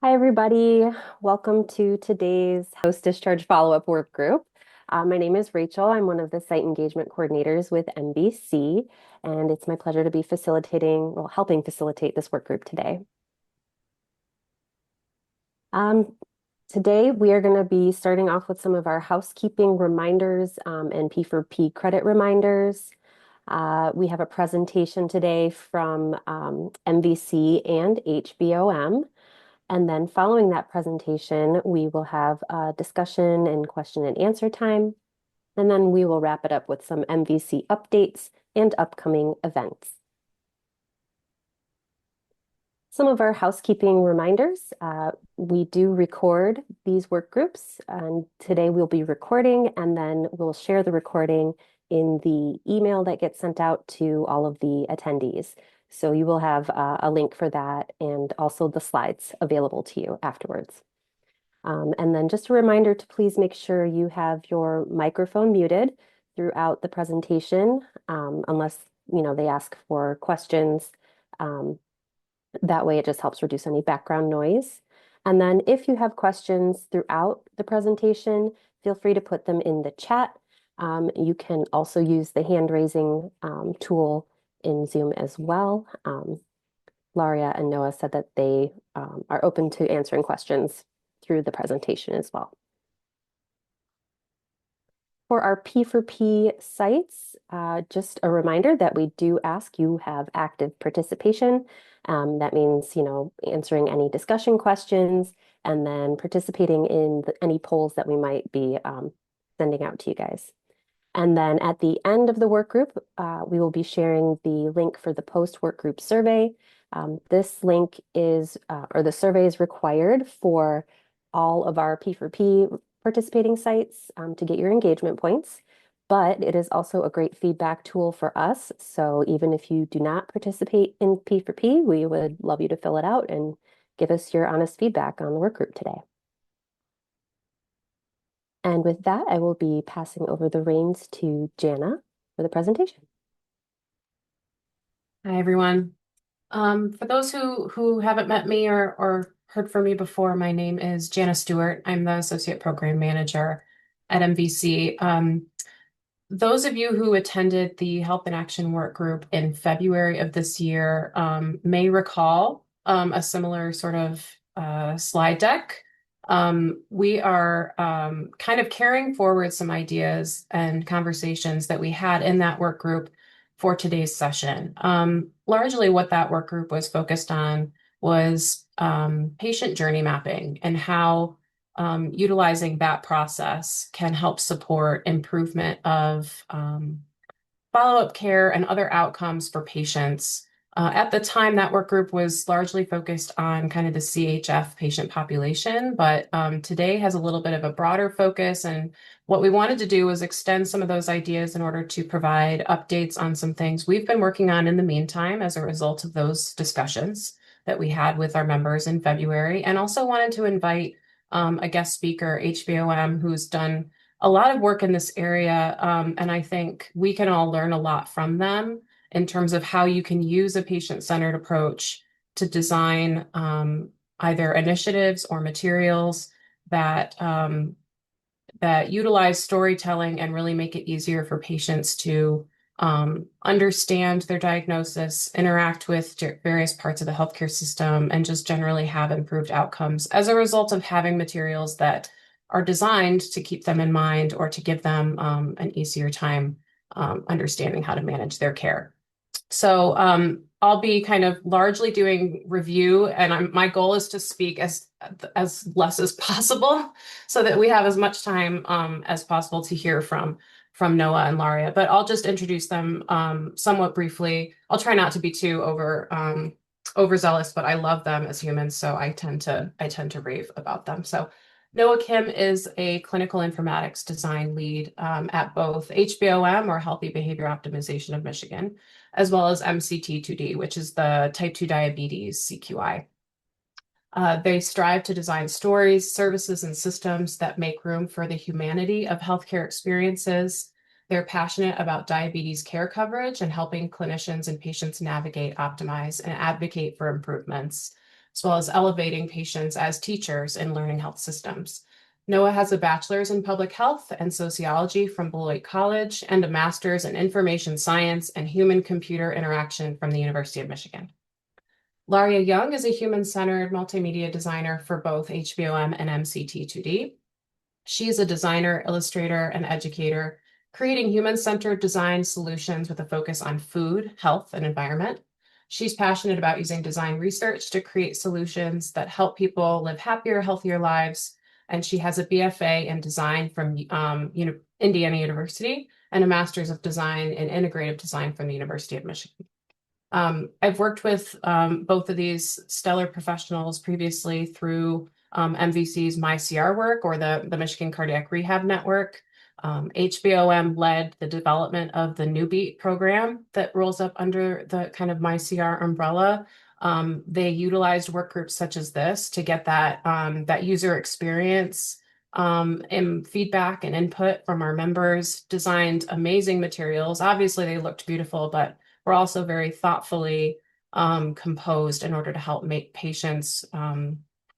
Hi, everybody. Welcome to today's post-discharge follow-up work group. My name is Rachel. I'm one of the site engagement coordinators with MVC, and it's my pleasure to be helping facilitate this work group today. Um, Today, we are going to be starting off with some of our housekeeping reminders and P4P credit reminders. We have a presentation today from MVC and HBOM. And then following that presentation, we will have a discussion and question and answer time. And then we will wrap it up with some MVC updates and upcoming events. Some of our housekeeping reminders. We do record these work groups, and today we'll be recording, and then we'll share the recording in the email that gets sent out to all of the attendees. So you will have a link for that and also the slides available to you afterwards. And then just a reminder to please make sure you have your microphone muted throughout the presentation, unless they ask for questions. That way it just helps reduce any background noise. And then if you have questions throughout the presentation, feel free to put them in the chat. You can also use the hand raising tool in Zoom as well. Laria and Noah said that they are open to answering questions through the presentation as well. For our P4P sites, just a reminder that we do ask you have active participation. That means, answering any discussion questions and then participating in any polls that we might be sending out to you guys. And then at the end of the work group, we will be sharing the link for the post-work group survey. This link or the survey is required for all of our P4P participating sites to get your engagement points, but it is also a great feedback tool for us. So even if you do not participate in P4P, we would love you to fill it out and give us your honest feedback on the work group today. And with that, I will be passing over the reins to Jana for the presentation. Hi, everyone. For those who haven't met me or heard from me before, my name is Jana Stewart. I'm the Associate Program Manager at MVC. Those of you who attended the Health in Action Work Group in February of this year may recall a similar sort of slide deck. We are kind of carrying forward some ideas and conversations that we had in that work group for today's session. Largely what that work group was focused on was patient journey mapping and how utilizing that process can help support improvement of follow-up care and other outcomes for patients. At the time, that work group was largely focused on kind of the CHF patient population, but today has a little bit of a broader focus. And what we wanted to do was extend some of those ideas in order to provide updates on some things we've been working on in the meantime as a result of those discussions that we had with our members in February, and also wanted to invite a guest speaker, HBOM, who's done a lot of work in this area, and I think we can all learn a lot from them in terms of how you can use a patient-centered approach to design either initiatives or materials that that utilize storytelling and really make it easier for patients to understand their diagnosis, interact with various parts of the healthcare system, and just generally have improved outcomes as a result of having materials that are designed to keep them in mind or to give them an easier time understanding how to manage their care. So I'll be kind of largely doing review, and my goal is to speak as less as possible so that we have as much time as possible to hear from Noah and Laria. But I'll just introduce them somewhat briefly. I'll try not to be too overzealous, but I love them as humans, so I tend to rave about them. So Noah Kim is a clinical informatics design lead at both HBOM, or Healthy Behavior Optimization of Michigan, as well as MCT2D, which is the type 2 diabetes CQI. They strive to design stories, services, and systems that make room for the humanity of healthcare experiences. They're passionate about diabetes care coverage and helping clinicians and patients navigate, optimize, and advocate for improvements. as well as elevating patients as teachers in learning health systems. Noah has a bachelor's in public health and sociology from Beloit College and a master's in information science and human-computer interaction from the University of Michigan. Laria Young is a human-centered multimedia designer for both HBOM and MCT2D. She is a designer, illustrator, and educator, creating human-centered design solutions with a focus on food, health, and environment. She's passionate about using design research to create solutions that help people live happier, healthier lives. And she has a BFA in design from Indiana University and a master's of design in integrative design from the University of Michigan. I've worked with both of these stellar professionals previously through MVC's MyCR work or the Michigan Cardiac Rehab Network. HBOM led the development of the New Beat program that rolls up under the kind of MyCR umbrella. They utilized work groups such as this to get that user experience and feedback and input from our members, designed amazing materials. Obviously, they looked beautiful, but were also very thoughtfully composed in order to help make patients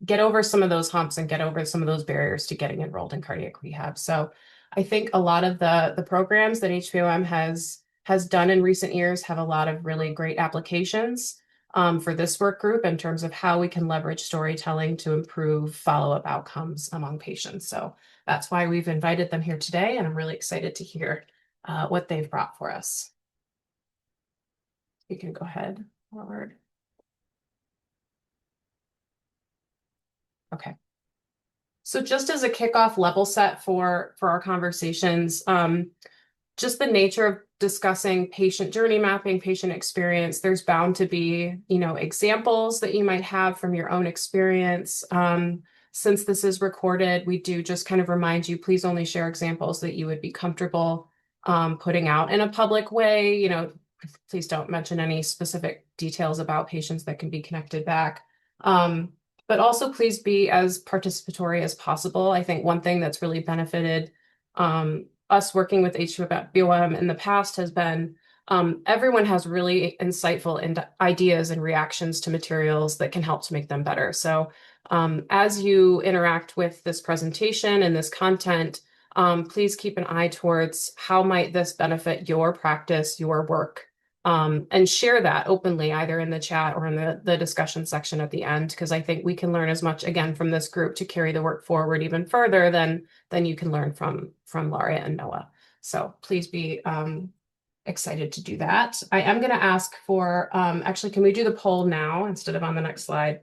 get over some of those humps and get over some of those barriers to getting enrolled in cardiac rehab. So I think a lot of the programs that HBOM has done in recent years have a lot of really great applications for this work group in terms of how we can leverage storytelling to improve follow-up outcomes among patients. So that's why we've invited them here today, and I'm really excited to hear what they've brought for us. You can go ahead forward. Okay. So just as a kickoff level set for our conversations, just the nature of discussing patient journey mapping, patient experience, there's bound to be, examples that you might have from your own experience. Since this is recorded, we do just kind of remind you, please only share examples that you would be comfortable putting out in a public way. Please don't mention any specific details about patients that can be connected back. But also please be as participatory as possible. I think one thing that's really benefited us working with HBOM in the past has been everyone has really insightful ideas and reactions to materials that can help to make them better. So as you interact with this presentation and this content, please keep an eye towards how might this benefit your practice, your work, and share that openly, either in the chat or in the discussion section at the end, because I think we can learn as much, again, from this group to carry the work forward even further than you can learn from Laria and Noah. So please be excited to do that. I am going to ask for, actually, can we do the poll now instead of on the next slide?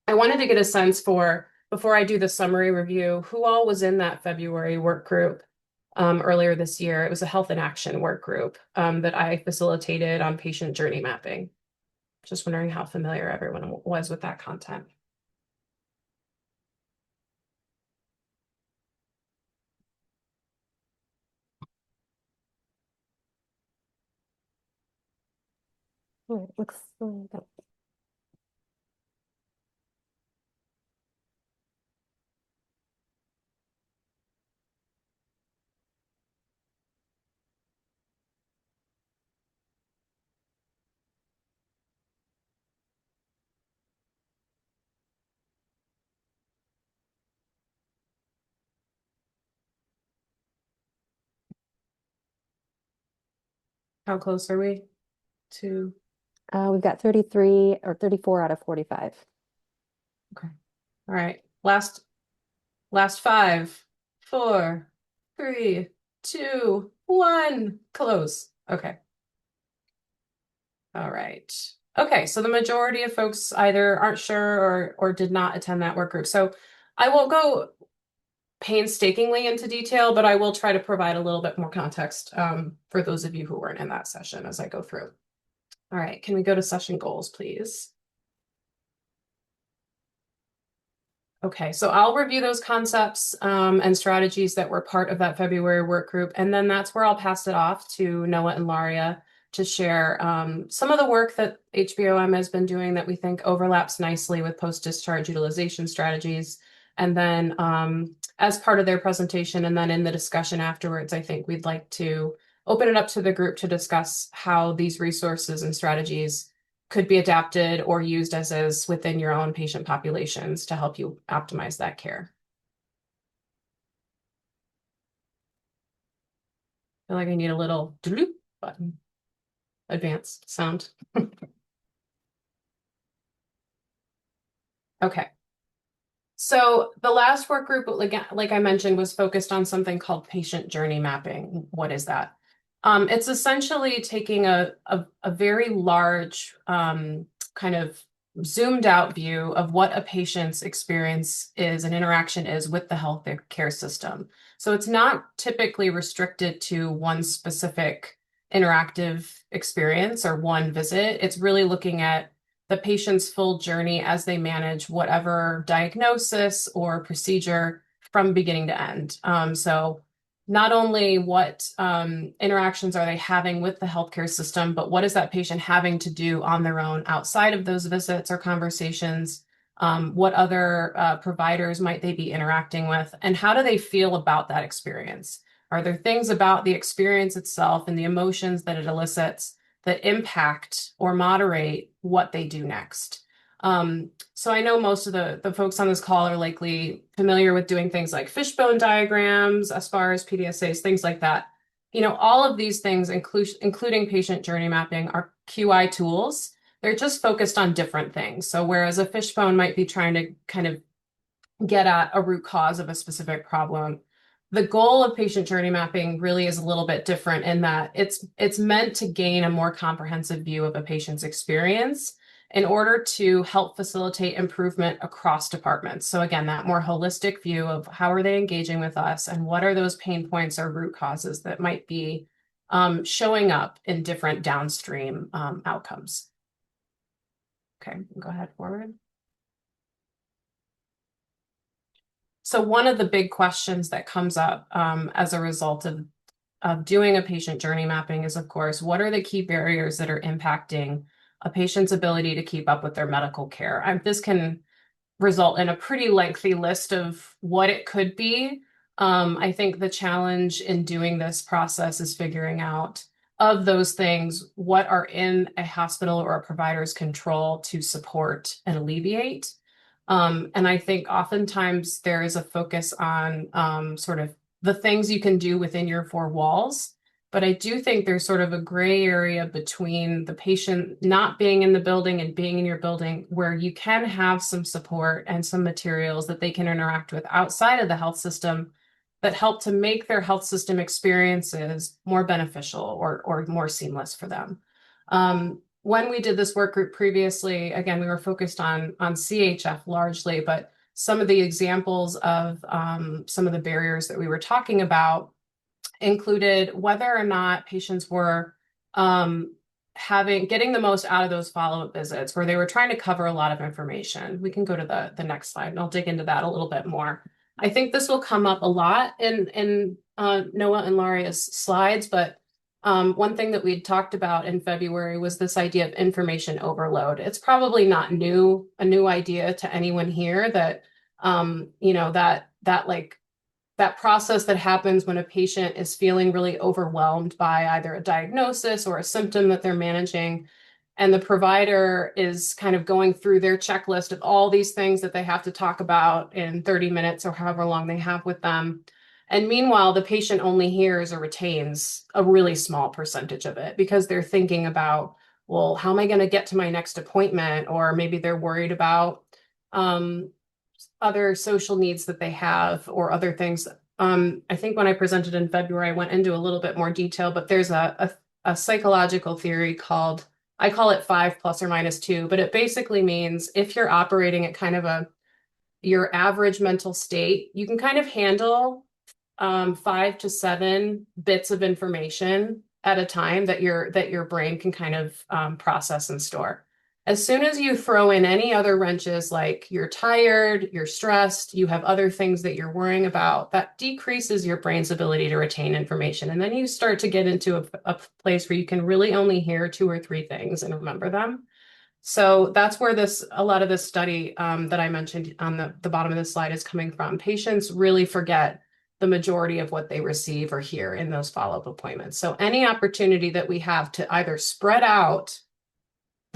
I wanted to get a sense for, before I do the summary review, who all was in that February work group earlier this year. It was a health in action work group that I facilitated on patient journey mapping. Just wondering how familiar everyone was with that content. All right, looks like that. How close are we to? We've got 33 or 34 out of 45. Okay. All right. Last 5, 4, 3, 2, 1. Close. Okay. All right. Okay, so the majority of folks either aren't sure or did not attend that work group. So I won't go painstakingly into detail, but I will try to provide a little bit more context for those of you who weren't in that session as I go through. All right, can we go to session goals, please? Okay, so I'll review those concepts and strategies that were part of that February work group, and then that's where I'll pass it off to Noah and Laria to share some of the work that HBOM has been doing that we think overlaps nicely with post-discharge utilization strategies. And then as part of their presentation and then in the discussion afterwards, I think we'd like to open it up to the group to discuss how these resources and strategies could be adapted or used as is within your own patient populations to help you optimize that care. I feel like I need a little doop button, advanced sound. Okay. So the last work group, like I mentioned, was focused on something called patient journey mapping. What is that? It's essentially taking a very large kind of zoomed out view of what a patient's experience is and interaction is with the healthcare system. So it's not typically restricted to one specific interactive experience or one visit. It's really looking at the patient's full journey as they manage whatever diagnosis or procedure from beginning to end. So not only what interactions are they having with the healthcare system, but what is that patient having to do on their own outside of those visits or conversations? What other providers might they be interacting with? And how do they feel about that experience? Are there things about the experience itself and the emotions that it elicits that impact or moderate what they do next? So I know most of the folks on this call are likely familiar with doing things like fishbone diagrams, as far as PDSAs, things like that. All of these things, including patient journey mapping, are QI tools. They're just focused on different things. So whereas a fishbone might be trying to kind of get at a root cause of a specific problem, the goal of patient journey mapping really is a little bit different in that it's meant to gain a more comprehensive view of a patient's experience in order to help facilitate improvement across departments. So again, that more holistic view of how are they engaging with us and what are those pain points or root causes that might be showing up in different downstream outcomes. Okay, go ahead forward. So one of the big questions that comes up as a result of doing a patient journey mapping is, of course, what are the key barriers that are impacting a patient's ability to keep up with their medical care? This can result in a pretty lengthy list of what it could be. I think the challenge in doing this process is figuring out of those things, what are in a hospital or a provider's control to support and alleviate. And I think oftentimes there is a focus on sort of the things you can do within your four walls. But I do think there's sort of a gray area between the patient not being in the building and being in your building where you can have some support and some materials that they can interact with outside of the health system that help to make their health system experiences more beneficial or more seamless for them. When we did this work group previously, again, we were focused on CHF largely, but some of the examples of some of the barriers that we were talking about included whether or not patients were getting the most out of those follow-up visits where they were trying to cover a lot of information. We can go to the next slide and I'll dig into that a little bit more. I think this will come up a lot in Noah and Laria's slides, but one thing that we talked about in February was this idea of information overload. It's probably not a new idea to anyone here that, that process that happens when a patient is feeling really overwhelmed by either a diagnosis or a symptom that they're managing. And the provider is kind of going through their checklist of all these things that they have to talk about in 30 minutes or however long they have with them. And meanwhile, the patient only hears or retains a really small percentage of it because they're thinking about, well, how am I going to get to my next appointment? Or maybe they're worried about other social needs that they have or other things. I think when I presented in February, I went into a little bit more detail, but there's a psychological theory called, I call it 5 ± 2, but it basically means if you're operating at kind of your average mental state, you can kind of handle 5 to 7 bits of information at a time that your brain can kind of process and store. As soon as you throw in any other wrenches, like you're tired, you're stressed, you have other things that you're worrying about, that decreases your brain's ability to retain information. And then you start to get into a place where you can really only hear 2 or 3 things and remember them. So that's where a lot of this study that I mentioned on the bottom of this slide is coming from. Patients really forget the majority of what they receive or hear in those follow-up appointments. So any opportunity that we have to either spread out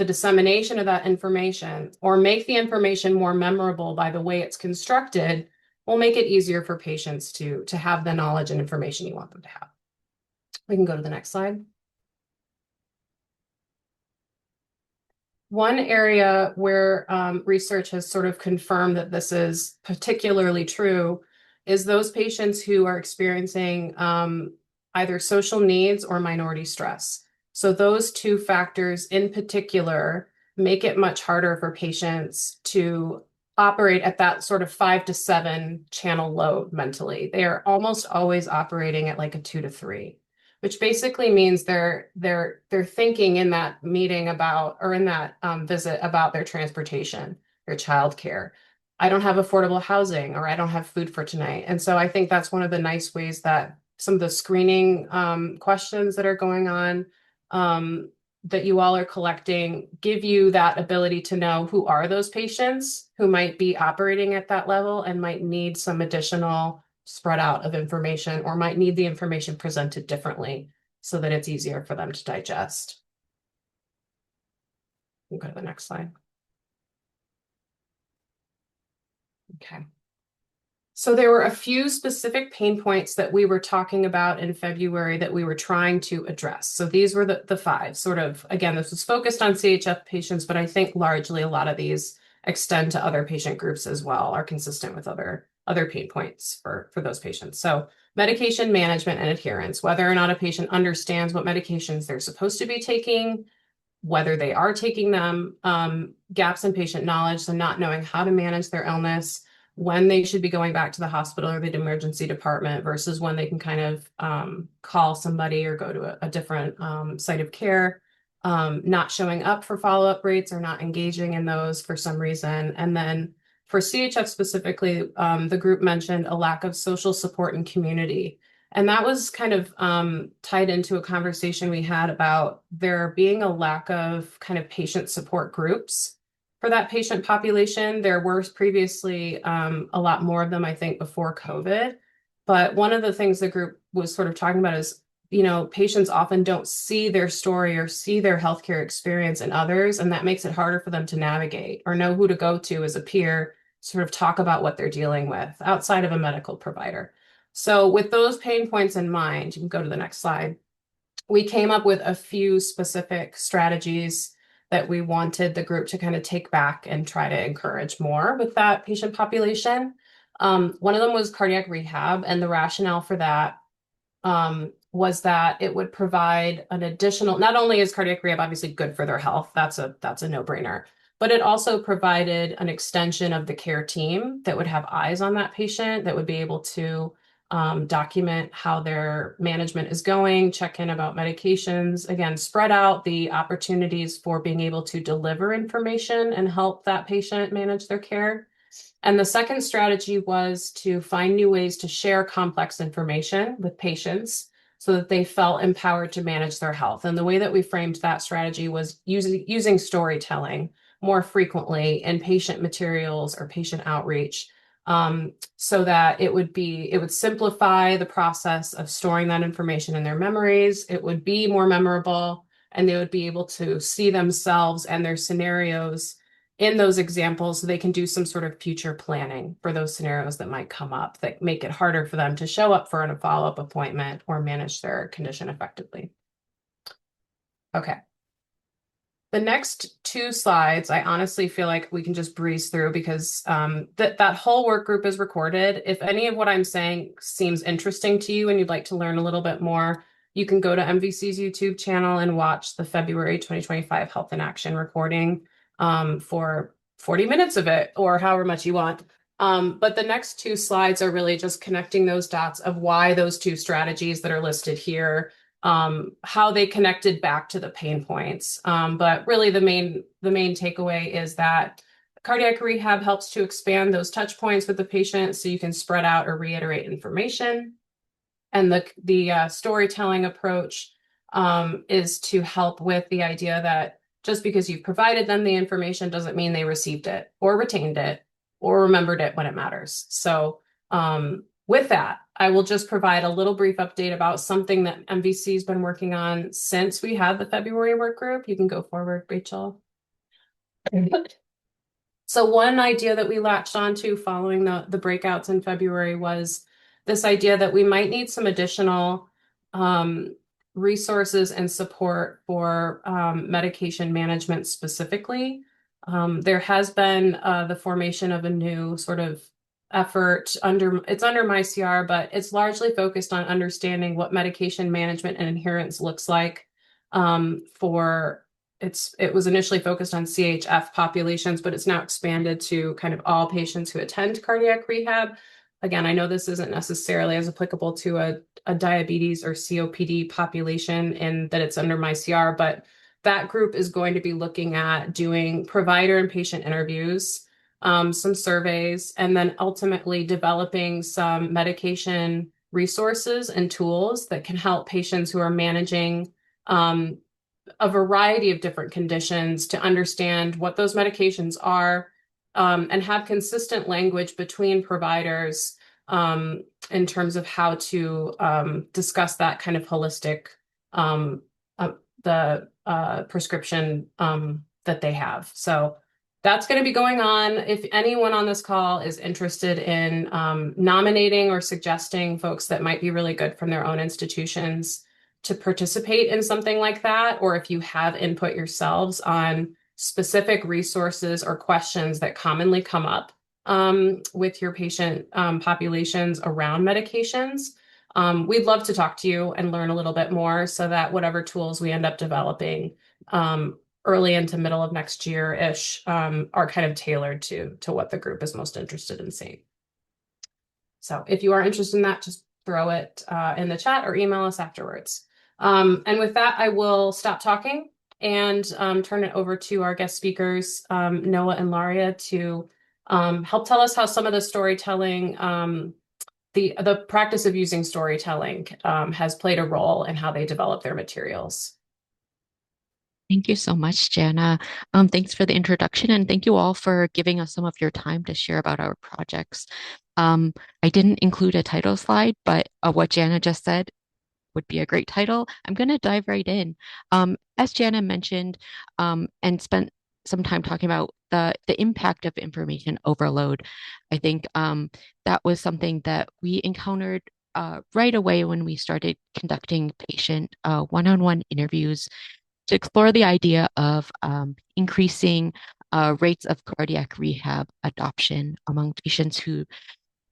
the dissemination of that information or make the information more memorable by the way it's constructed will make it easier for patients to have the knowledge and information you want them to have. We can go to the next slide. One area where research has sort of confirmed that this is particularly true is those patients who are experiencing either social needs or minority stress. So those two factors in particular make it much harder for patients to operate at that sort of 5 to 7 channel load mentally. They are almost always operating at like a 2 to 3, which basically means they're thinking in that meeting about, or in that visit about their transportation, their childcare. I don't have affordable housing, or I don't have food for tonight. And so I think that's one of the nice ways that some of the screening questions that are going on that you all are collecting give you that ability to know who are those patients who might be operating at that level and might need some additional spread out of information, or might need the information presented differently so that it's easier for them to digest. We'll go to the next slide. Okay. So there were a few specific pain points that we were talking about in February that we were trying to address. So these were the 5 sort of, again, this was focused on CHF patients, but I think largely a lot of these extend to other patient groups as well, are consistent with other pain points for those patients. So medication management and adherence, whether or not a patient understands what medications they're supposed to be taking, whether they are taking them, gaps in patient knowledge, so not knowing how to manage their illness, when they should be going back to the hospital or the emergency department versus when they can kind of call somebody or go to a different site of care, not showing up for follow-up rates or not engaging in those for some reason. And then for CHF specifically, the group mentioned a lack of social support and community. And that was kind of tied into a conversation we had about there being a lack of kind of patient support groups for that patient population. There were previously a lot more of them, I think, before COVID. But one of the things the group was sort of talking about is, you know, patients often don't see their story or see their healthcare experience in others, and that makes it harder for them to navigate or know who to go to as a peer, sort of talk about what they're dealing with outside of a medical provider. So with those pain points in mind, you can go to the next slide. We came up with a few specific strategies that we wanted the group to kind of take back and try to encourage more with that patient population. One of them was cardiac rehab, and the rationale for that was that it would provide an additional, not only is cardiac rehab obviously good for their health, that's a no-brainer, but it also provided an extension of the care team that would have eyes on that patient, that would be able to document how their management is going, check in about medications, again, spread out the opportunities for being able to deliver information and help that patient manage their care. And the second strategy was to find new ways to share complex information with patients so that they felt empowered to manage their health. And the way that we framed that strategy was using storytelling more frequently in patient materials or patient outreach, so that it would simplify the process of storing that information in their memories. It would be more memorable, and they would be able to see themselves and their scenarios in those examples, so they can do some sort of future planning for those scenarios that might come up that make it harder for them to show up for a follow-up appointment or manage their condition effectively. Okay. The next 2 slides, I honestly feel like we can just breeze through because that whole work group is recorded. If any of what I'm saying seems interesting to you and you'd like to learn a little bit more, you can go to MVC's YouTube channel and watch the February 2025 Health in Action recording for 40 minutes of it, or however much you want. But the next 2 slides are really just connecting those dots of why those 2 strategies that are listed here, how they connected back to the pain points. But really the main takeaway is that cardiac rehab helps to expand those touch points with the patient so you can spread out or reiterate information. And the storytelling approach is to help with the idea that just because you've provided them the information doesn't mean they received it or retained it or remembered it when it matters. So with that, I will just provide a little brief update about something that MVC has been working on since we had the February work group. You can go forward, Rachel. So one idea that we latched onto following the breakouts in February was this idea that we might need some additional um, resources and support for medication management specifically. There has been the formation of a new sort of effort under my CR, but it's largely focused on understanding what medication management and adherence looks like for it was initially focused on CHF populations, but it's now expanded to kind of all patients who attend cardiac rehab. Again, I know this isn't necessarily as applicable to a diabetes or COPD population in that it's under my CR, but that group is going to be looking at doing provider and patient interviews, some surveys, and then ultimately developing some medication resources and tools that can help patients who are managing um, a variety of different conditions to understand what those medications are, and have consistent language between providers in terms of how to discuss that kind of holistic um, uh, the prescription that they have. So that's going to be going on. If anyone on this call is interested in nominating or suggesting folks that might be really good from their own institutions to participate in something like that, or if you have input yourselves on specific resources or questions that commonly come up with your patient populations around medications, we'd love to talk to you and learn a little bit more so that whatever tools we end up developing early into middle of next year-ish are kind of tailored to what the group is most interested in seeing. So if you are interested in that, just throw it in the chat or email us afterwards. And with that, I will stop talking and turn it over to our guest speakers, Noah and Laria, to help tell us how some of the storytelling, the practice of using storytelling has played a role in how they develop their materials. Thank you so much, Jana. Thanks for the introduction, and thank you all for giving us some of your time to share about our projects. I didn't include a title slide, but what Jana just said would be a great title. I'm going to dive right in. As Jana mentioned, and spent some time talking about the impact of information overload, I think that was something that we encountered right away when we started conducting patient one-on-one interviews to explore the idea of increasing rates of cardiac rehab adoption among patients who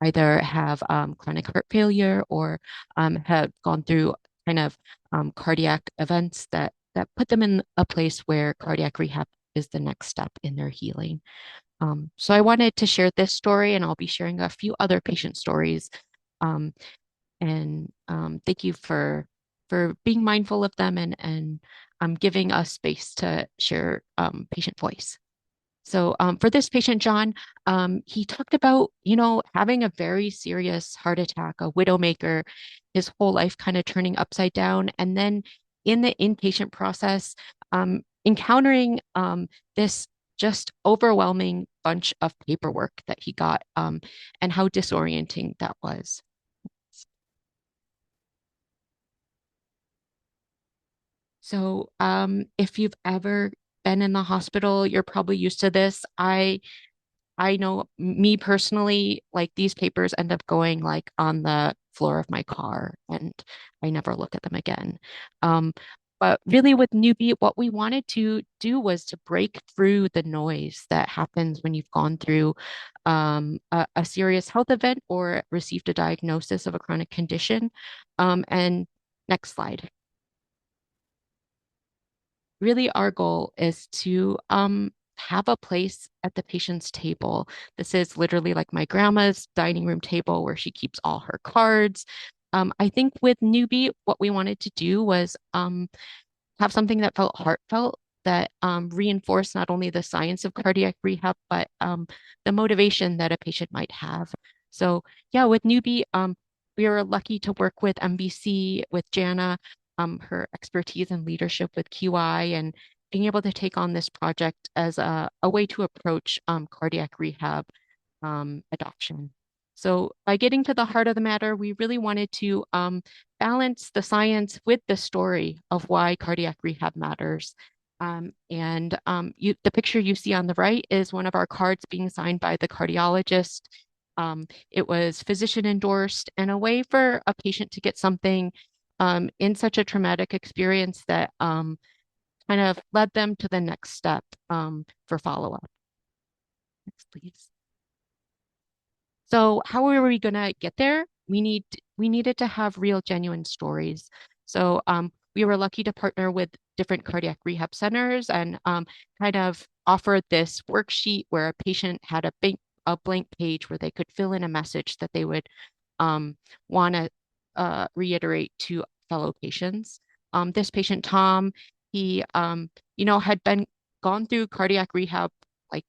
either have chronic heart failure or have gone through kind of cardiac events that put them in a place where cardiac rehab is the next step in their healing. So I wanted to share this story, and I'll be sharing a few other patient stories. And thank you for being mindful of them and giving us space to share patient voice. So for this patient, John, he talked about, having a very serious heart attack, a widowmaker, his whole life kind of turning upside down. And then in the inpatient process, encountering this just overwhelming bunch of paperwork that he got, and how disorienting that was. So, if you've ever been in the hospital, you're probably used to this. I know me personally, like these papers end up going like on the floor of my car and I never look at them again. Um, but really with Newbie, what we wanted to do was to break through the noise that happens when you've gone through a serious health event or received a diagnosis of a chronic condition. And next slide. Really our goal is to have a place at the patient's table. This is literally like my grandma's dining room table where she keeps all her cards. I think with Newbie, what we wanted to do was have something that felt heartfelt, that reinforced not only the science of cardiac rehab, but the motivation that a patient might have. So yeah, with Newbie, we were lucky to work with MVC, with Jana, her expertise and leadership with QI, and being able to take on this project as a way to approach cardiac rehab adoption. So by getting to the heart of the matter, we really wanted to balance the science with the story of why cardiac rehab matters. The picture you see on the right is one of our cards being signed by the cardiologist. It was physician endorsed and a way for a patient to get something in such a traumatic experience that kind of led them to the next step for follow-up. Next, please. So how were we going to get there? We needed to have real, genuine stories. So we were lucky to partner with different cardiac rehab centers and kind of offered this worksheet where a patient had a blank page where they could fill in a message that they would want to reiterate to fellow patients. This patient, Tom, he had been gone through cardiac rehab like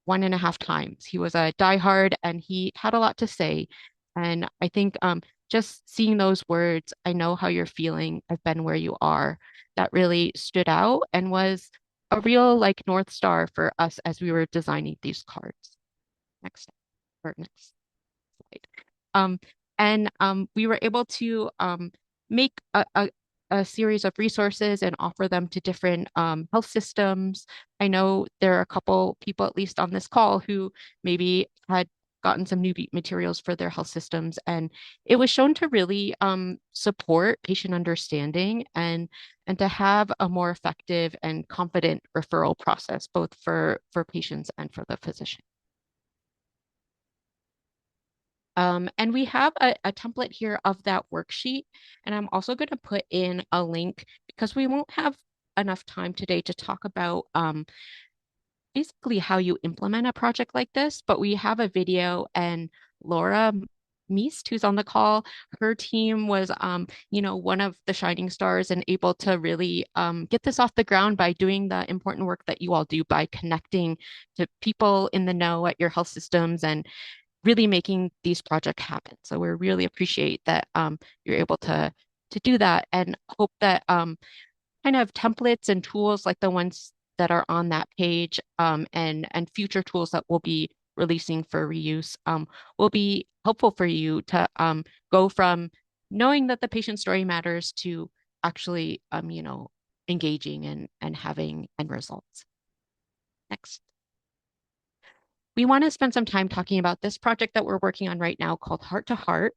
1.5 times. He was a diehard and he had a lot to say. And I think just seeing those words, I know how you're feeling, I've been where you are, that really stood out and was a real like North Star for us as we were designing these cards. Next slide. Um, we were able to make a series of resources and offer them to different health systems. I know there are a couple people, at least on this call, who maybe had gotten some new materials for their health systems, and it was shown to really support patient understanding and to have a more effective and confident referral process, both for patients and for the physician. And we have a template here of that worksheet. And I'm also going to put in a link because we won't have enough time today to talk about basically how you implement a project like this. But we have a video, and Laura Meest, who's on the call, her team was, one of the shining stars and able to really get this off the ground by doing the important work that you all do by connecting to people in the know at your health systems and really making these projects happen. So we really appreciate that you're able to do that and hope that kind of templates and tools like the ones that are on that page and future tools that we'll be releasing for reuse will be helpful for you to go from knowing that the patient story matters to actually engaging and having end results. Next. We want to spend some time talking about this project that we're working on right now called Heart to Heart.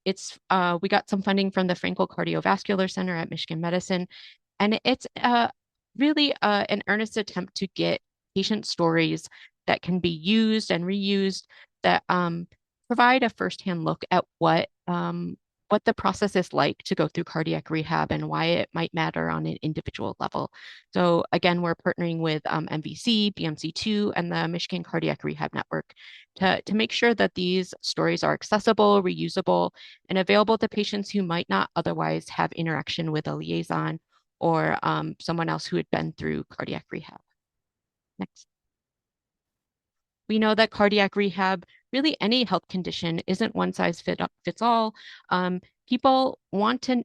We got some funding from the Frankel Cardiovascular Center at Michigan Medicine, and it's really an earnest attempt to get patient stories that can be used and reused that provide a firsthand look at what the process is like to go through cardiac rehab and why it might matter on an individual level. So again, we're partnering with MVC, BMC2, and the Michigan Cardiac Rehab Network to make sure that these stories are accessible, reusable, and available to patients who might not otherwise have interaction with a liaison or someone else who had been through cardiac rehab. Next. We know that cardiac rehab, really any health condition, isn't one size fits all. People want to,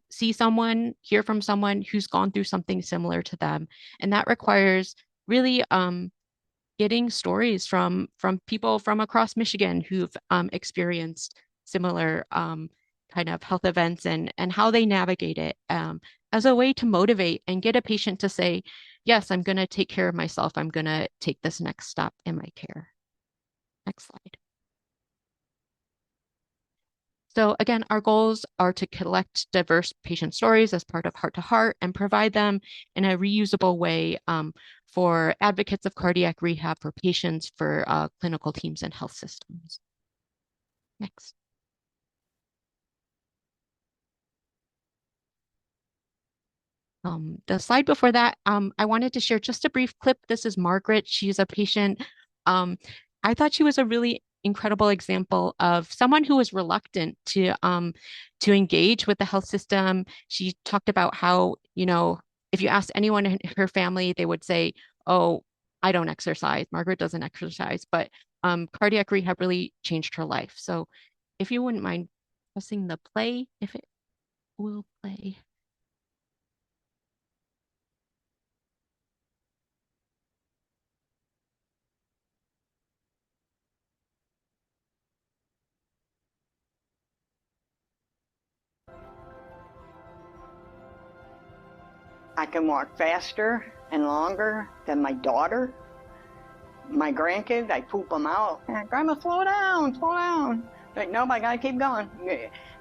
see someone, hear from someone who's gone through something similar to them, and that requires really getting stories from people from across Michigan who've experienced similar kind of health events and how they navigate it as a way to motivate and get a patient to say, yes, I'm going to take care of myself. I'm going to take this next step in my care. Next slide. So again, our goals are to collect diverse patient stories as part of Heart to Heart and provide them in a reusable way for advocates of cardiac rehab, for patients, for clinical teams and health systems. Next. The slide before that, I wanted to share just a brief clip. This is Margaret. She's a patient. I thought she was a really incredible example of someone who was reluctant to engage with the health system. She talked about how, if you ask anyone in her family, they would say, "Oh, I don't exercise. Margaret doesn't exercise." But cardiac rehab really changed her life. So if you wouldn't mind pressing the play, if it will play. I can walk faster and longer than my daughter. My grandkids, I poop them out. Grandma, slow down, slow down. Like, nope, I gotta keep going.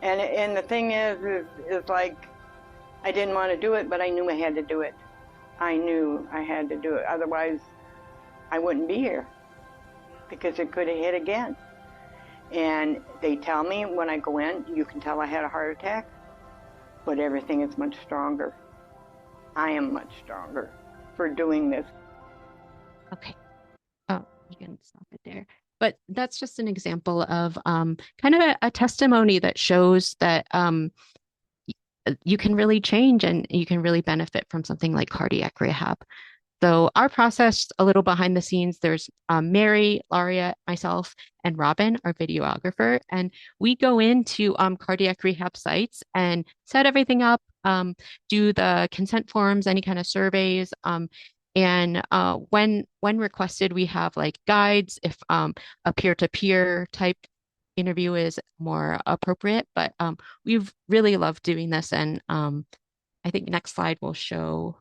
And the thing is like, I didn't want to do it, but I knew I had to do it. I knew I had to do it. Otherwise, I wouldn't be here because it could have hit again. And they tell me when I go in, you can tell I had a heart attack, but everything is much stronger. I am much stronger for doing this. Okay. Oh, you can stop it there. But that's just an example of kind of a testimony that shows that you can really change and you can really benefit from something like cardiac rehab. So our process, a little behind the scenes, there's Mary, Laria, myself, and Robin, our videographer, and we go into cardiac rehab sites and set everything up, do the consent forms, any kind of surveys, and when requested, we have like guides if a peer-to-peer type interview is more appropriate. But we've really loved doing this, and I think next slide will show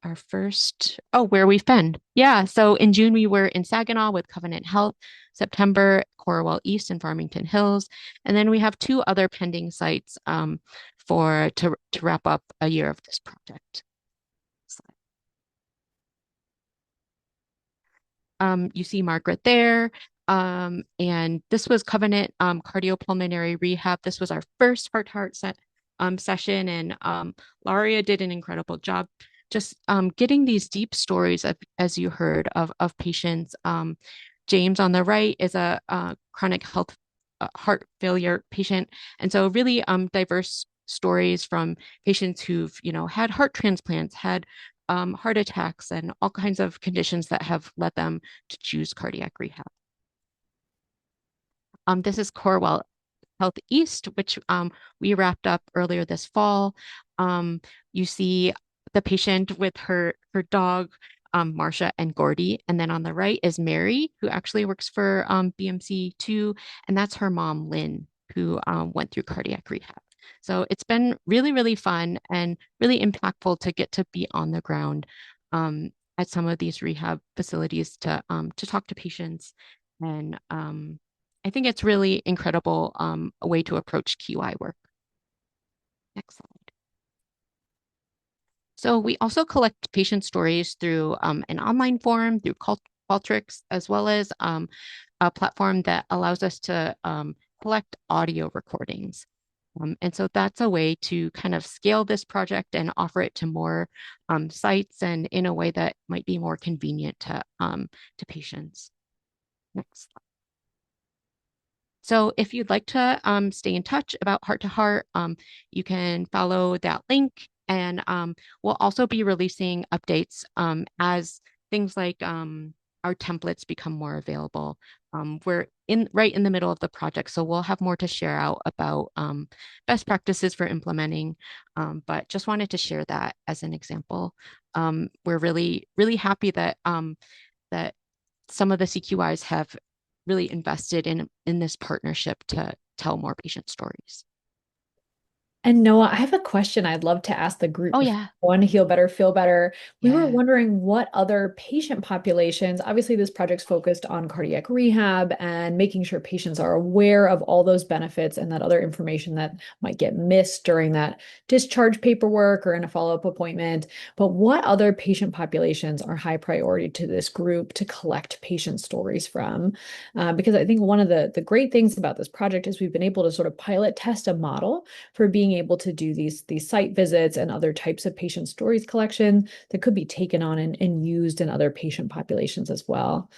our first, oh, where we've been. Yeah. So in June, we were in Saginaw with Covenant Health, September, Coralwell East and Farmington Hills. And then we have two other pending sites to wrap up a year of this project. You see Margaret there. And this was Covenant Cardiopulmonary Rehab. This was our first heart-to-heart session. And Laria did an incredible job just getting these deep stories of, as you heard, of patients. James on the right is a chronic heart failure patient. And so really diverse stories from patients who've, had heart transplants, had heart attacks, and all kinds of conditions that have led them to choose cardiac rehab. This is Corwell Health East, which we wrapped up earlier this fall. You see the patient with her dog, Marcia and Gordy. And then on the right is Mary, who actually works for BMC too. And that's her mom, Lynn, who went through cardiac rehab. So it's been really, really fun and really impactful to get to be on the ground at some of these rehab facilities to talk to patients. And I think it's really incredible a way to approach QI work. Next slide. So we also collect patient stories through an online forum, through Qualtrics, as well as a platform that allows us to collect audio recordings. And so that's a way to kind of scale this project and offer it to more sites and in a way that might be more convenient to patients. Next slide. So if you'd like to stay in touch about Heart to Heart, you can follow that link. And we'll also be releasing updates as things like our templates become more available. We're right in the middle of the project, so we'll have more to share out about best practices for implementing. But just wanted to share that as an example. We're really, really happy that that some of the CQIs have really invested in this partnership to tell more patient stories. And Noah, I have a question I'd love to ask the group. Oh, yeah. Want to heal better, feel better. We were Yeah. wondering what other patient populations, obviously this project's focused on cardiac rehab and making sure patients are aware of all those benefits and that other information that might get missed during that discharge paperwork or in a follow-up appointment. But what other patient populations are high priority to this group to collect patient stories from? Because I think one of the great things about this project is we've been able to sort of pilot test a model for being able to do these site visits and other types of patient stories collection that could be taken on and used in other patient populations as well.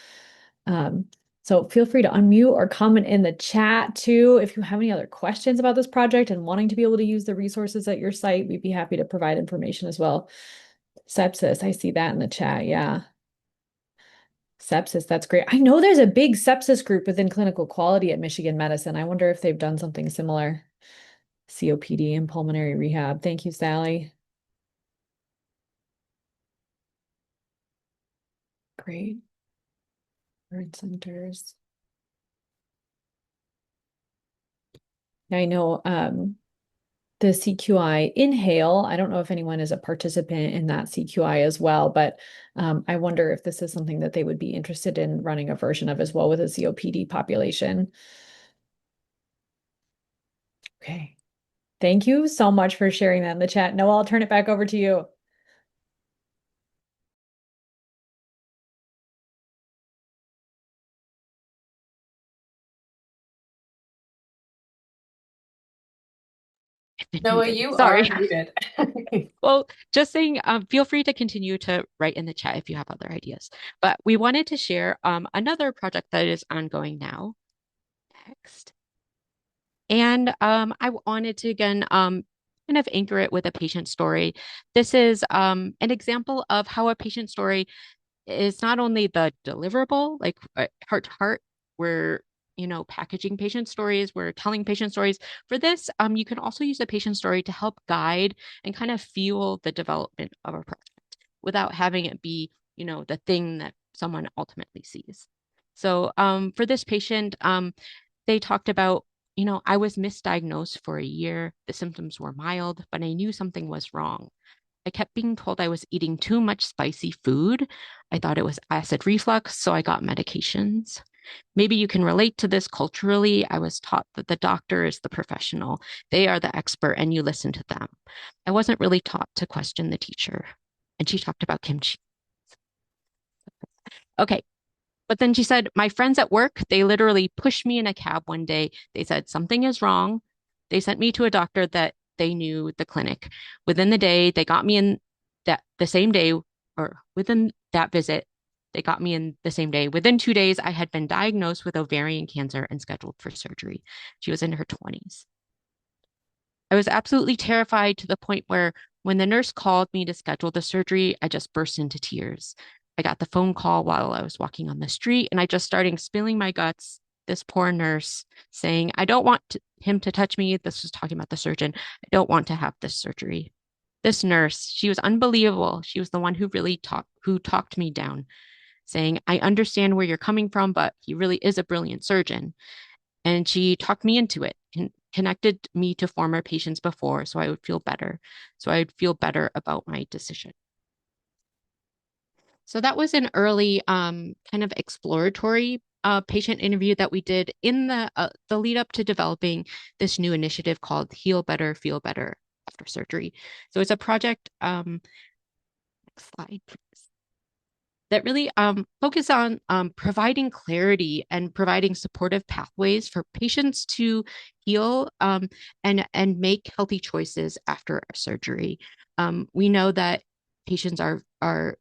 So feel free to unmute or comment in the chat too. If you have any other questions about this project and wanting to be able to use the resources at your site, we'd be happy to provide information as well. Sepsis, I see that in the chat. Yeah. Sepsis, that's great. I know there's a big sepsis group within clinical quality at Michigan Medicine. I wonder if they've done something similar. COPD and pulmonary rehab. Thank you, Sally. Great. Burn centers. I know the CQI Inhale. I don't know if anyone is a participant in that CQI as well, but I wonder if this is something that they would be interested in running a version of as well with a COPD population. Okay. Thank you so much for sharing that in the chat. Noah, I'll turn it back over to you. Noah, you Sorry. are muted. Well, just saying, feel free to continue to write in the chat if you have other ideas. But we wanted to share another project that is ongoing now. Next. And I wanted to again kind of anchor it with a patient story. This is an example of how a patient story is not only the deliverable, like heart to heart, we're packaging patient stories, we're telling patient stories. For this, you can also use a patient story to help guide and kind of fuel the development of a project without having it be, the thing that someone ultimately sees. So for this patient, they talked about, I was misdiagnosed for a year. The symptoms were mild, but I knew something was wrong. I kept being told I was eating too much spicy food. I thought it was acid reflux, so I got medications. Maybe you can relate to this culturally. I was taught that the doctor is the professional. They are the expert, and you listen to them. I wasn't really taught to question the teacher. And she talked about kimchi. Okay. But then she said, my friends at work, they literally pushed me in a cab one day. They said, something is wrong. They sent me to a doctor that they knew the clinic. Within the day, they got me in that the same day, or within that visit, they got me in the same day. Within 2 days, I had been diagnosed with ovarian cancer and scheduled for surgery. She was in her 20s. I was absolutely terrified to the point where when the nurse called me to schedule the surgery, I just burst into tears. I got the phone call while I was walking on the street, and I just started spilling my guts. This poor nurse saying, I don't want him to touch me. This was talking about the surgeon. I don't want to have this surgery. This nurse, she was unbelievable. She was the one who talked me down, saying, I understand where you're coming from, but he really is a brilliant surgeon. And she talked me into it and connected me to former patients before so I would feel better. So I would feel better about my decision. So that was an early kind of exploratory patient interview that we did in the lead up to developing this new initiative called Heal Better, Feel Better After Surgery. So it's a project, next slide, please, that really focus on providing clarity and providing supportive pathways for patients to heal and make healthy choices after a surgery. We know that patients are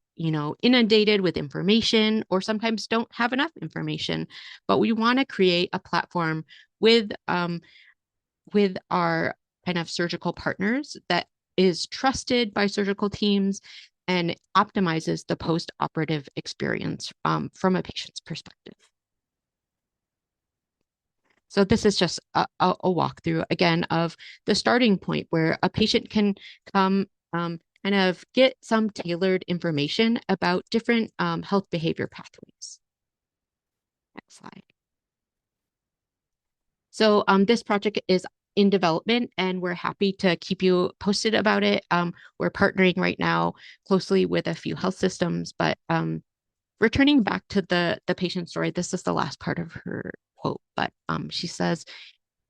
inundated with information or sometimes don't have enough information, but we want to create a platform with our kind of surgical partners that is trusted by surgical teams and optimizes the post-operative experience from a patient's perspective. So this is just a walkthrough again of the starting point where a patient can come kind of get some tailored information about different health behavior pathways. Next slide. So this project is in development and we're happy to keep you posted about it. We're partnering right now closely with a few health systems, but returning back to the patient story, this is the last part of her quote, but she says,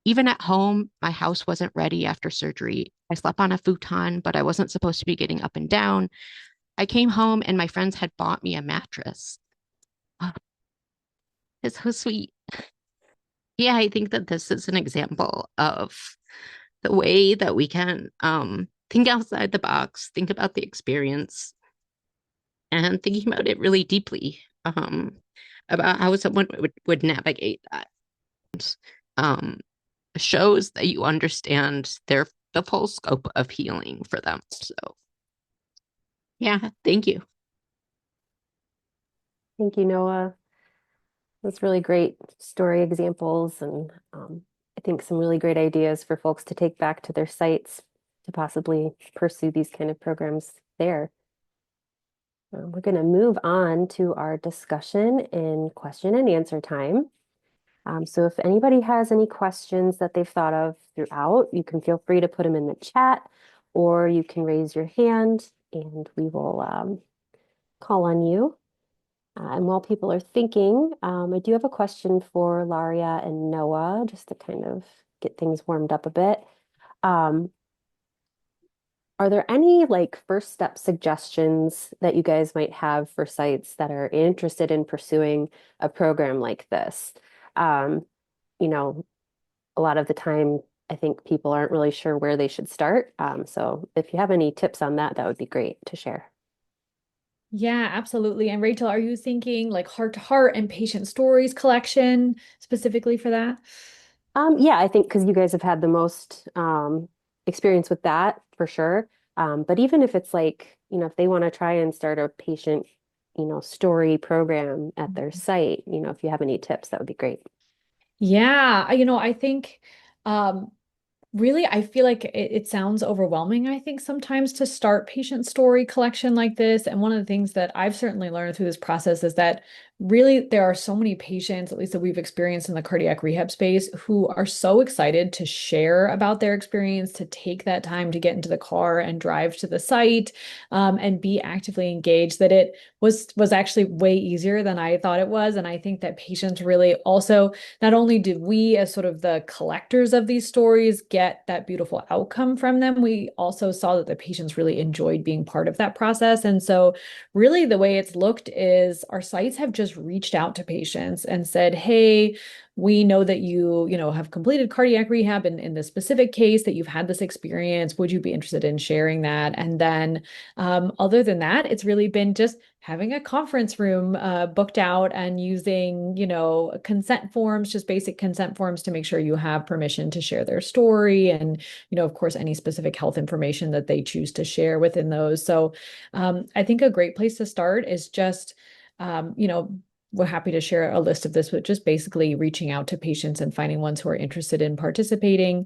even at home, my house wasn't ready after surgery. I slept on a futon, but I wasn't supposed to be getting up and down. I came home and my friends had bought me a mattress. Oh, it's so sweet. Yeah, I think that this is an example of the way that we can think outside the box, think about the experience, and thinking about it really deeply about how someone would navigate that. Um, shows that you understand the full scope of healing for them. So, yeah, thank you. Thank you, Noah. That's really great story examples and I think some really great ideas for folks to take back to their sites to possibly pursue these kind of programs there. We're going to move on to our discussion in question and answer time. So if anybody has any questions that they've thought of throughout, you can feel free to put them in the chat, or you can raise your hand and we will call on you. And while people are thinking, I do have a question for Laria and Noah, just to kind of get things warmed up a bit. Um, are there any like first step suggestions that you guys might have for sites that are interested in pursuing a program like this? Um, you know, a lot of the time, I think people aren't really sure where they should start. So if you have any tips on that, that would be great to share. Yeah, absolutely. And Rachel, are you thinking like heart to heart and patient stories collection specifically for that? Yeah, I think because you guys have had the most experience with that for sure. But even if it's like, if they want to try and start a patient, story program at their site, if you have any tips, that would be great. Yeah, I think um really, I feel like it sounds overwhelming, I think, sometimes to start patient story collection like this. And one of the things that I've certainly learned through this process is that really there are so many patients, at least that we've experienced in the cardiac rehab space, who are so excited to share about their experience, to take that time to get into the car and drive to the site, and be actively engaged, that it was actually way easier than I thought it was. And I think that patients really also, not only did we, as sort of the collectors of these stories, get that beautiful outcome from them, we also saw that the patients really enjoyed being part of that process. And so, really, the way it's looked is our sites have just reached out to patients and said, hey, we know that you have completed cardiac rehab in this specific case, that you've had this experience. Would you be interested in sharing that? And then, other than that, it's really been just having a conference room booked out and using, consent forms, just basic consent forms to make sure you have permission to share their story and, of course, any specific health information that they choose to share within those. So I think a great place to start is just, we're happy to share a list of this, but just basically reaching out to patients and finding ones who are interested in participating.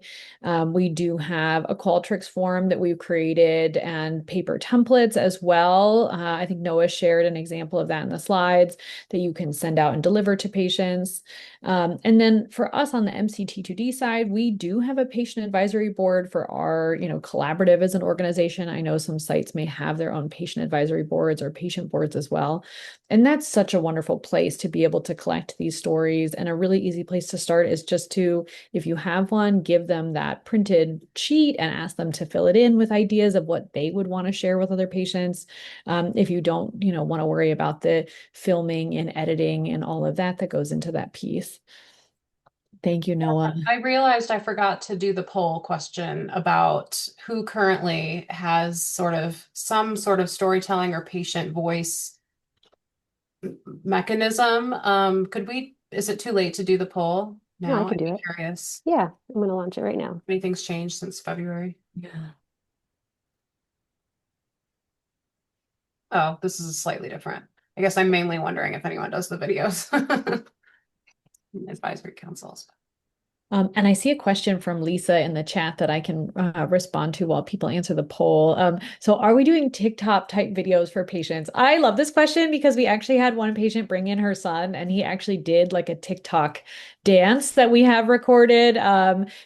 We do have a Qualtrics form that we've created and paper templates as well. I think Noah shared an example of that in the slides that you can send out and deliver to patients. And then for us on the MCT2D side, we do have a patient advisory board for our, collaborative as an organization. I know some sites may have their own patient advisory boards or patient boards as well. And that's such a wonderful place to be able to collect these stories. And a really easy place to start is just to, if you have one, give them that printed sheet and ask them to fill it in with ideas of what they would want to share with other patients. If you don't, want to worry about the filming and editing and all of that goes into that piece. Thank you, Noah. I realized I forgot to do the poll question about who currently has some sort of storytelling or patient voice mechanism. Is it too late to do the poll No, I now? can I'd do be it. curious. Yeah, I'm going to launch it right now. Anything's changed since February? Yeah. Oh, this is slightly different. I guess I'm mainly wondering if anyone does the videos. Advisory councils. And I see a question from Lisa in the chat that I can respond to while people answer the poll. So are we doing TikTok type videos for patients? I love this question because we actually had one patient bring in her son and he actually did like a TikTok dance that we have recorded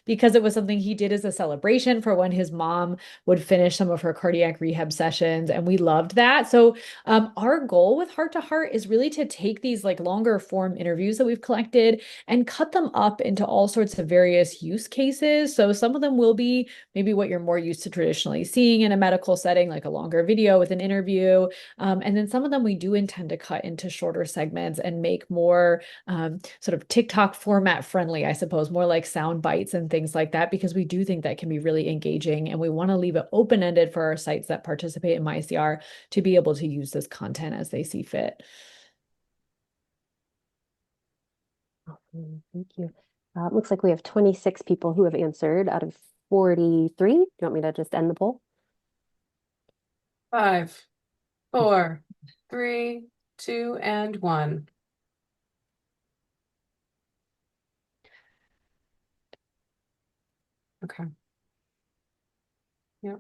because it was something he did as a celebration for when his mom would finish some of her cardiac rehab sessions. And we loved that. So our goal with Heart to Heart is really to take these like longer form interviews that we've collected and cut them up into all sorts of various use cases. So some of them will be maybe what you're more used to traditionally seeing in a medical setting, like a longer video with an interview. And then some of them we do intend to cut into shorter segments and make more sort of TikTok format friendly, I suppose, more like sound bites and things like that, because we do think that can be really engaging. And we want to leave it open-ended for our sites that participate in MyCR to be able to use this content as they see fit. Awesome. Thank you. Looks like we have 26 people who have answered out of 43. Do you want me to just end the poll? 5, 4, 3, 2, and 1. Okay. Yep.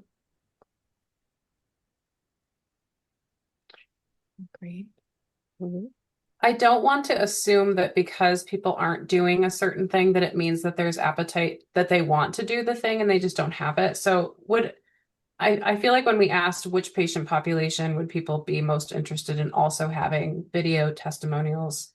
Great. Mhm. I don't want to assume that because people aren't doing a certain thing that it means that there's appetite that they want to do the thing and they just don't have it. So I feel like when we asked which patient population would people be most interested in also having video testimonials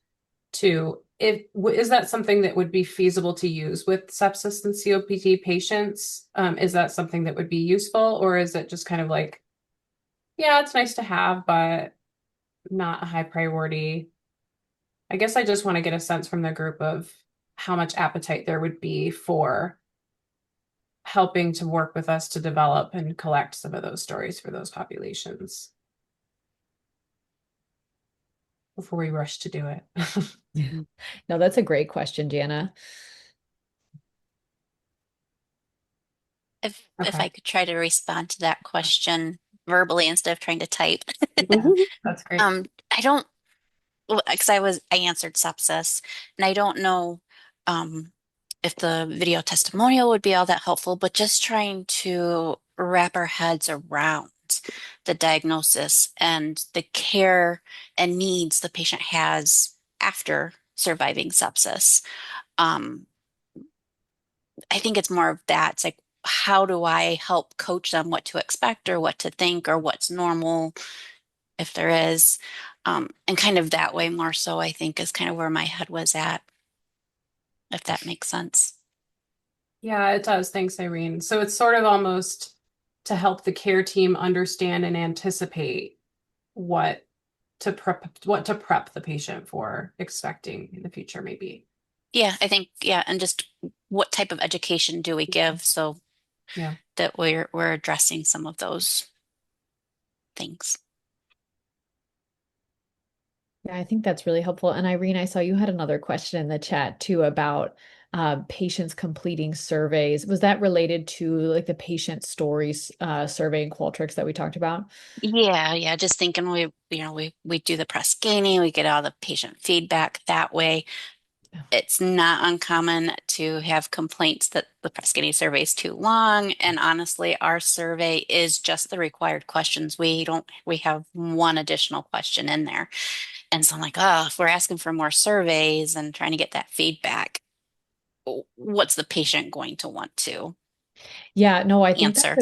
too, is that something that would be feasible to use with sepsis and COPD patients? Is that something that would be useful, or is it just kind of like, yeah, it's nice to have, but not a high priority? I guess I just want to get a sense from the group of how much appetite there would be for helping to work with us to develop and collect some of those stories for those populations before we rush to do it. Yeah. No, that's a great question, Jana. If I Okay, could try to respond to that question verbally instead of trying to type. Mhm. that's great. I don't, because I answered sepsis, and I don't know if the video testimonial would be all that helpful, but just trying to wrap our heads around the diagnosis and the care and needs the patient has after surviving sepsis. Um, I think it's more of that. It's like, how do I help coach them what to expect or what to think or what's normal, if there is? And kind of that way more so, I think, is kind of where my head was at, if that makes sense. Yeah, it does. Thanks, Irene. So it's sort of almost to help the care team understand and anticipate what to prep the patient for expecting in the future, maybe. Yeah, I think, yeah, and just what type of education do we give so Yeah. that we're addressing some of those things. Yeah, I think that's really helpful. And Irene, I saw you had another question in the chat too about patients completing surveys. Was that related to like the patient stories survey in Qualtrics that we talked about? Yeah, just thinking we do the press gaining, we get all the patient feedback that way. Yeah. It's not uncommon to have complaints that the press gaining survey is too long. And honestly, our survey is just the required questions. We have one additional question in there. And so I'm like, oh, if we're asking for more surveys and trying to get that feedback, what's the patient going to want to Yeah, no, answer?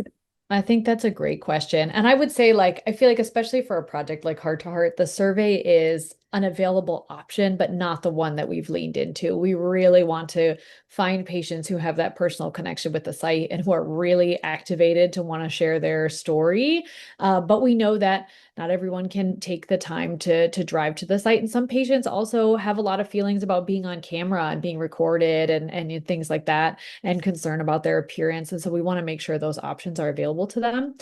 I think that's a great question. And I would say like I feel like especially for a project like Heart to Heart, the survey is an available option, but not the one that we've leaned into. We really want to find patients who have that personal connection with the site and who are really activated to want to share their story. But we know that not everyone can take the time to drive to the site. And some patients also have a lot of feelings about being on camera and being recorded and things like that, and concern about their appearance. And so we want to make sure those options are available to them.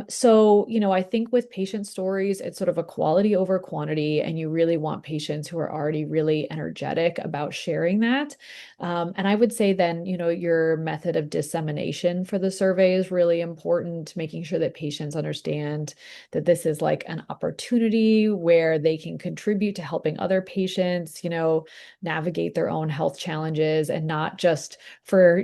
So, I think with patient stories, it's sort of a quality over quantity, and you really want patients who are already really energetic about sharing that. And I would say then, your method of dissemination for the survey is really important, making sure that patients understand that this is like an opportunity where they can contribute to helping other patients, navigate their own health challenges, and not just for,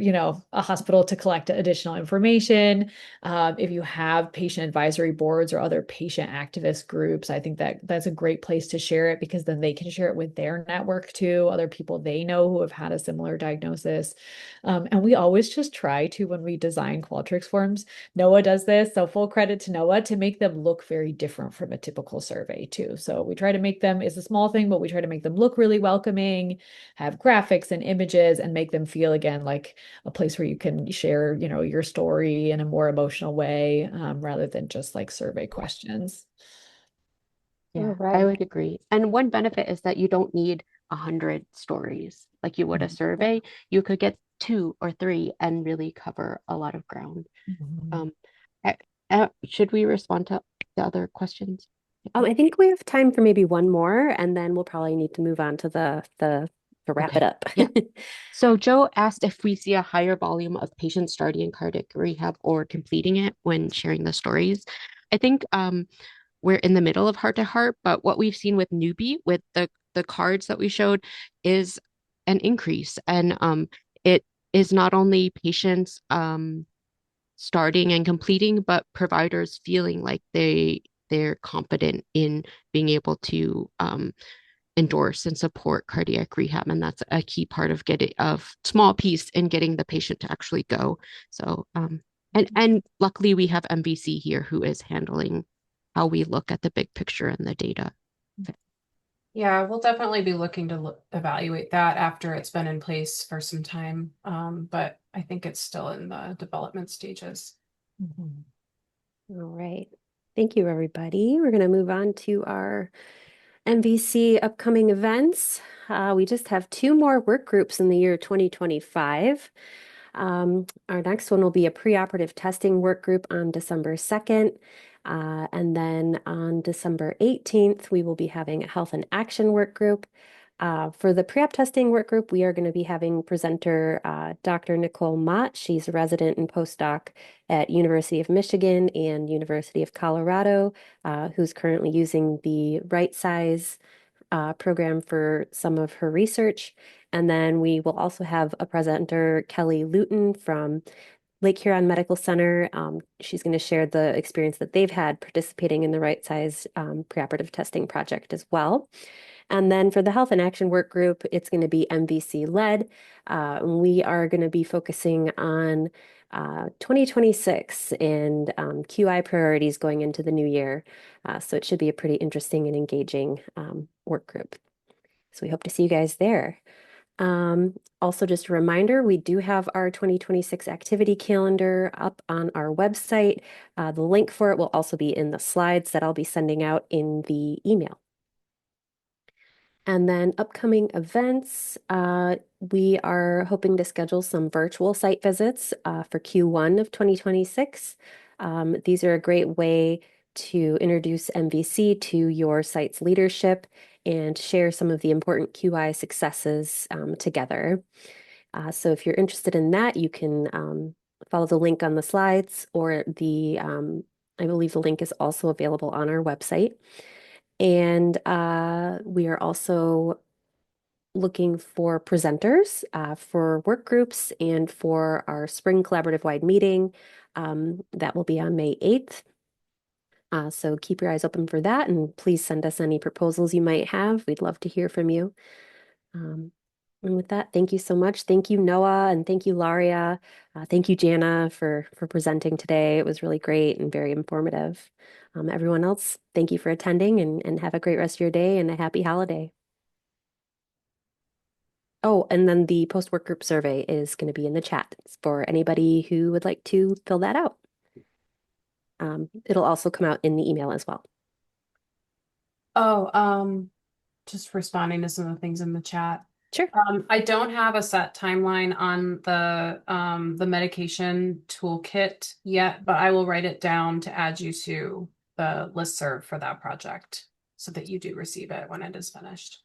a hospital to collect additional information. If you have patient advisory boards or other patient activist groups, I think that that's a great place to share it, because then they can share it with their network too, other people they know who have had a similar diagnosis. And we always just try to, when we design Qualtrics forms, Noah does this, so full credit to Noah, to make them look very different from a typical survey too. So we try to make them, it's a small thing, but we try to make them look really welcoming, have graphics and images, and make them feel again like a place where you can share, your story in a more emotional way, rather than just like survey questions. Yeah, All I right. would agree. And one benefit is that you don't need 100 stories like you would a survey. You could get 2 or 3 and really cover a lot of ground. Mhm. Um, should we respond to the other questions? I think we have time for maybe one more, and then we'll probably need to move on to the to wrap it Okay. up. Yeah. So Joe asked if we see a higher volume of patients starting cardiac rehab or completing it when sharing the stories. I think we're in the middle of heart to heart, but what we've seen with newbie, with the cards that we showed, is an increase. And it is not only patients starting and completing, but providers feeling like they're confident in being able to endorse and support cardiac rehab. And that's a key part of small piece in getting the patient to actually go. So, and luckily we have MVC here who is handling how we look at the big picture and the data. Yeah, we'll definitely be looking to evaluate that after it's been in place for some time. But I think it's still in the development stages. All right. Thank you, everybody. We're going to move on to our MVC upcoming events. We just have 2 more work groups in the year 2025. Our next one will be a preoperative testing work group on December 2nd. And then on December 18th, we will be having a health and action work group. For the pre-op testing work group, we are going to be having presenter Dr. Nicole Mott. She's a resident and postdoc at University of Michigan and University of Colorado, who's currently using the Right Size program for some of her research. And then we will also have a presenter, Kelly Luton from Lake Huron Medical Center. She's going to share the experience that they've had participating in the Right Size preoperative testing project as well. And then for the Health and Action Work Group, it's going to be MVC led. We are going to be focusing on 2026 and QI priorities going into the new year. So it should be a pretty interesting and engaging work group. So we hope to see you guys there. Also, just a reminder, we do have our 2026 activity calendar up on our website. The link for it will also be in the slides that I'll be sending out in the email. And then upcoming events, we are hoping to schedule some virtual site visits for Q1 of 2026. These are a great way to introduce MVC to your site's leadership and share some of the important QI successes together. So if you're interested in that, you can follow the link on the slides, or I believe the link is also available on our website. And we are also looking for presenters for work groups and for our spring collaborative wide meeting. That will be on May 8th. So keep your eyes open for that, and please send us any proposals you might have. We'd love to hear from you. And with that, thank you so much. Thank you, Noah, and thank you, Laria. Thank you, Jana, for presenting today. It was really great and very informative. Everyone else, thank you for attending, and have a great rest of your day and a happy holiday. Oh, and then the post-work group survey is going to be in the chat for anybody who would like to fill that out. It'll also come out in the email as well. Oh, just responding to some of the things in the chat. Sure. I don't have a set timeline on the medication toolkit yet, but I will write it down to add you to the listserv for that project so that you do receive it when it is finished.